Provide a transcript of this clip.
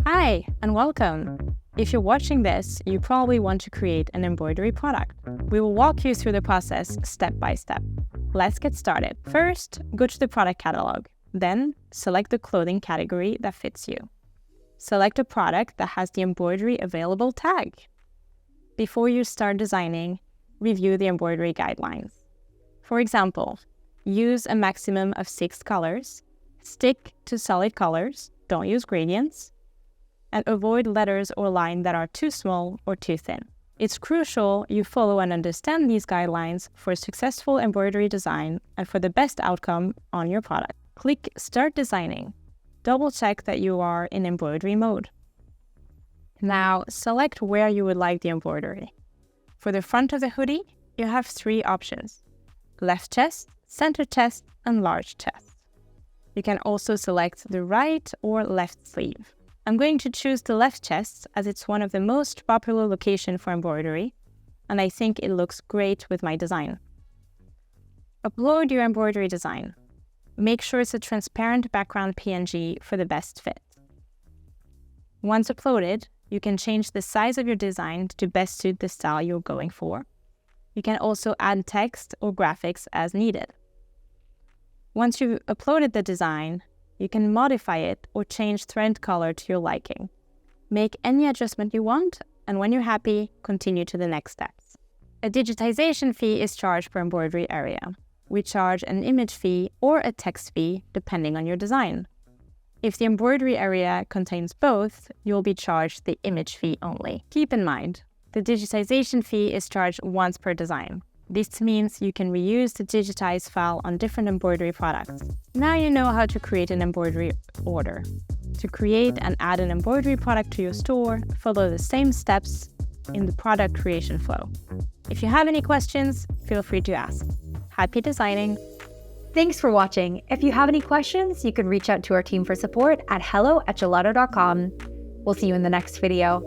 Hi, and welcome. If you're watching this, you probably want to create an embroidery product. We will walk you through the process step by step. Let's get started. First, go to the product catalog. Then, select the clothing category that fits you. Select a product that has the embroidery available tag. Before you start designing, review the embroidery guidelines. For example, use a maximum of 6 colors, stick to solid colors, don't use gradients, and avoid letters or lines that are too small or too thin. It's crucial you follow and understand these guidelines for a successful embroidery design and for the best outcome on your product. Click Start Designing. Double-check that you are in embroidery mode. Now, select where you would like the embroidery. For the front of the hoodie, you have 3 options: left chest, center chest, and large chest. You can also select the right or left sleeve. I'm going to choose the left chest as it's one of the most popular locations for embroidery, and I think it looks great with my design. Upload your embroidery design. Make sure it's a transparent background PNG for the best fit. Once uploaded, you can change the size of your design to best suit the style you're going for. You can also add text or graphics as needed. Once you've uploaded the design, you can modify it or change thread color to your liking. Make any adjustment you want, and when you're happy, continue to the next steps. A digitization fee is charged per embroidery area. We charge an image fee or a text fee depending on your design. If the embroidery area contains both, you'll be charged the image fee only. Keep in mind, the digitization fee is charged once per design. This means you can reuse the digitized file on different embroidery products. Now you know how to create an embroidery order. To create and add an embroidery product to your store, follow the same steps in the product creation flow. If you have any questions, feel free to ask. Happy designing! Thanks for watching. If you have any questions, you can reach out to our team for support at hello@gelato.com. We'll see you in the next video.